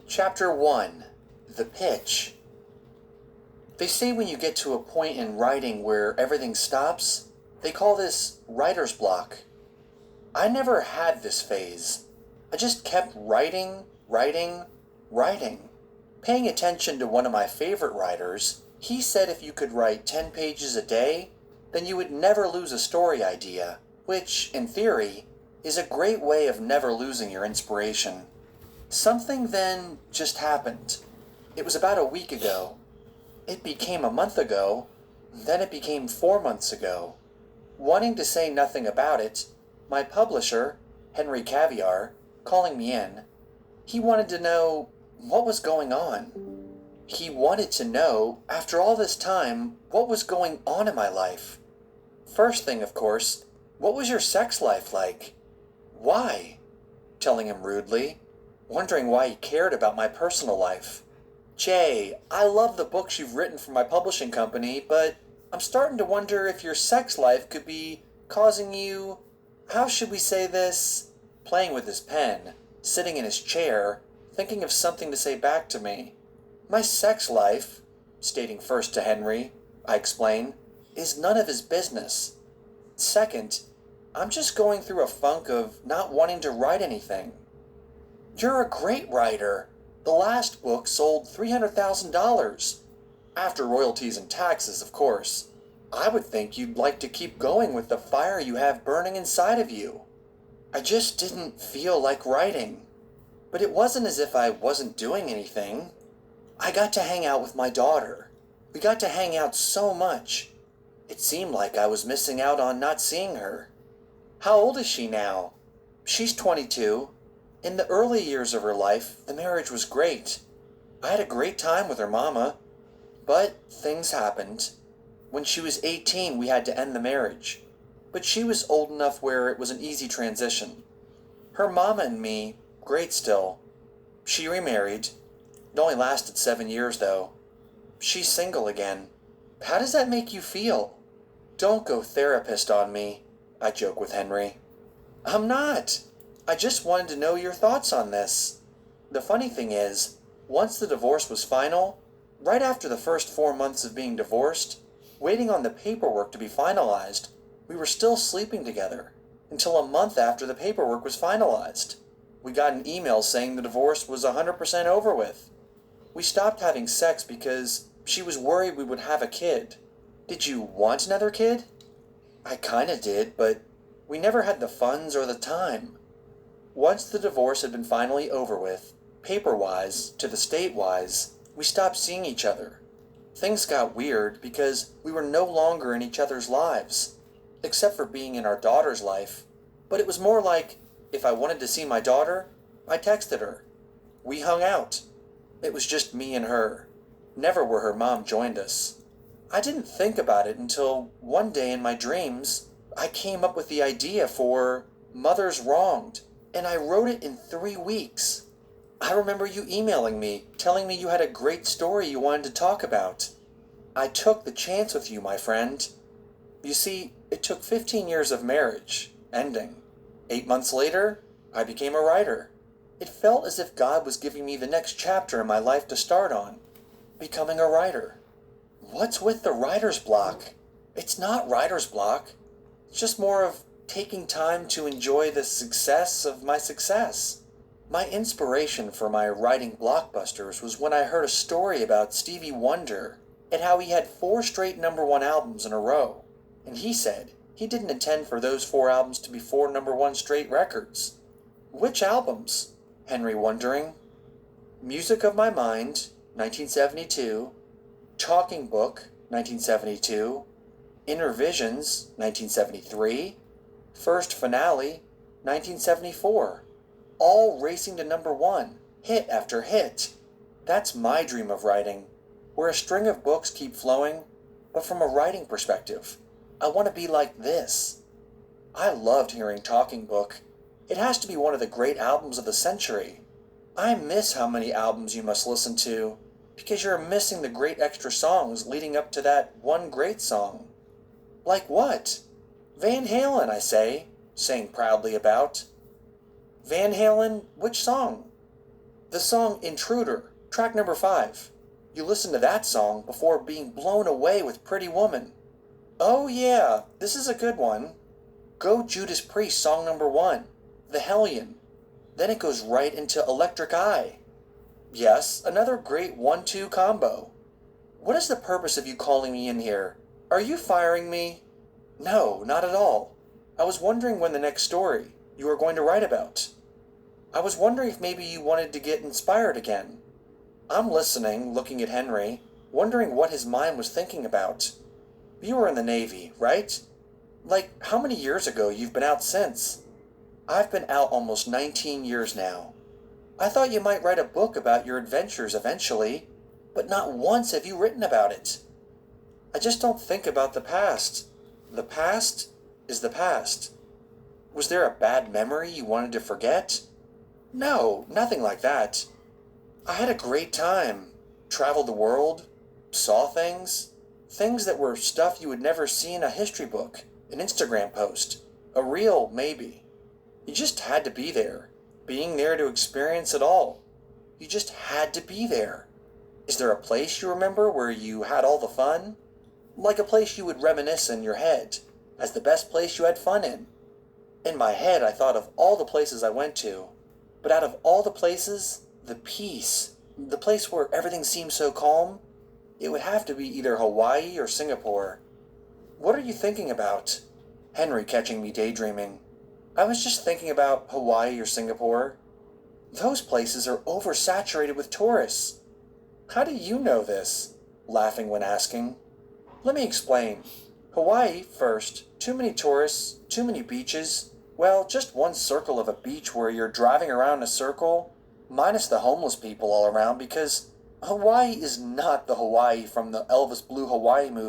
Chapter 1. The Pitch. They say when you get to a point in writing where everything stops, they call this writer's block. I never had this phase. I just kept writing, paying attention to one of my favorite writers. He said if you could write 10 pages a day, then you would never lose a story idea, which, in theory, is a great way of never losing your inspiration. Something then just happened. It was about a week ago. It became a month ago. Then it became 4 months ago. Wanting to say nothing about it, my publisher, Henry Caviar, calling me in, he wanted to know what was going on. He wanted to know, after all this time, what was going on in my life. First thing, of course, what was your sex life like? Why? Telling him rudely, wondering why he cared about my personal life. Jay, I love the books you've written for my publishing company, but I'm starting to wonder if your sex life could be causing you, how should we say this? Playing with his pen, sitting in his chair, thinking of something to say back to me. My sex life, stating first to Henry, I explain, is none of his business. Second, I'm just going through a funk of not wanting to write anything. You're a great writer. The last book sold $300,000. After royalties and taxes, of course. I would think you'd like to keep going with the fire you have burning inside of you. I just didn't feel like writing. But it wasn't as if I wasn't doing anything. I got to hang out with my daughter. We got to hang out so much. It seemed like I was missing out on not seeing her. How old is she now? She's 22. In the early years of her life, the marriage was great. I had a great time with her mama. But things happened. When she was 18, we had to end the marriage. But she was old enough where it was an easy transition. Her mama and me, great still. She remarried. It only lasted 7 years, though. She's single again. How does that make you feel? Don't go therapist on me, I joke with Henry. I'm not. I just wanted to know your thoughts on this. The funny thing is, once the divorce was final, right after the first 4 months of being divorced, waiting on the paperwork to be finalized, we were still sleeping together, until a month after the paperwork was finalized. We got an email saying the divorce was 100% over with. We stopped having sex because she was worried we would have a kid. Did you want another kid? I kinda did, but we never had the funds or the time. Once the divorce had been finally over with, paper-wise to the state-wise, we stopped seeing each other. Things got weird because we were no longer in each other's lives, except for being in our daughter's life. But it was more like, if I wanted to see my daughter, I texted her. We hung out. It was just me and her. Never where her mom joined us. I didn't think about it until one day in my dreams, I came up with the idea for Mother's Wronged, and I wrote it in 3 weeks. I remember you emailing me, telling me you had a great story you wanted to talk about. I took the chance with you, my friend. You see, it took 15 years of marriage, ending. 8 months later, I became a writer. It felt as if God was giving me the next chapter in my life to start on, becoming a writer. What's with the writer's block? It's not writer's block. It's just more of taking time to enjoy the success of my success. My inspiration for my writing blockbusters was when I heard a story about Stevie Wonder and how he had 4 straight #1 albums in a row. And he said he didn't intend for those 4 albums to be 4 #1 straight records. Which albums? Henry wondering. Music of My Mind, 1972. Talking Book, 1972. Inner Visions, 1973. First Finale, 1974. All racing to #1, hit after hit. That's my dream of writing, where a string of books keep flowing, but from a writing perspective. I want to be like this. I loved hearing Talking Book. It has to be one of the great albums of the century. I miss how many albums you must listen to, because you're missing the great extra songs leading up to that one great song. Like what? Van Halen, I say, saying proudly about. Van Halen, which song? The song Intruder, track number 5. You listened to that song before being blown away with Pretty Woman. Oh yeah, this is a good one. Go Judas Priest song number 1, The Hellion. Then it goes right into Electric Eye. Yes, another great 1-2 combo. What is the purpose of you calling me in here? Are you firing me? No, not at all. I was wondering when the next story you were going to write about. I was wondering if maybe you wanted to get inspired again. I'm listening, looking at Henry, wondering what his mind was thinking about. You were in the Navy, right? Like, how many years ago you've been out since? I've been out almost 19 years now. I thought you might write a book about your adventures eventually, but not once have you written about it. I just don't think about the past. The past is the past. Was there a bad memory you wanted to forget? No, nothing like that. I had a great time. Traveled the world, saw things that were stuff you would never see in a history book, an Instagram post, a reel maybe. You just had to be there, being there to experience it all. You just had to be there. Is there a place you remember where you had all the fun? Like a place you would reminisce in your head as the best place you had fun in. In my head, I thought of all the places I went to, but out of all the places, the peace, the place where everything seemed so calm, it would have to be either Hawaii or Singapore. What are you thinking about? Henry catching me daydreaming. I was just thinking about Hawaii or Singapore. Those places are oversaturated with tourists. How do you know this? Laughing when asking. Let me explain. Hawaii, first, too many tourists, too many beaches. Well, just one circle of a beach where you're driving around in a circle, minus the homeless people all around, because Hawaii is not the Hawaii from the Elvis Blue Hawaii movie.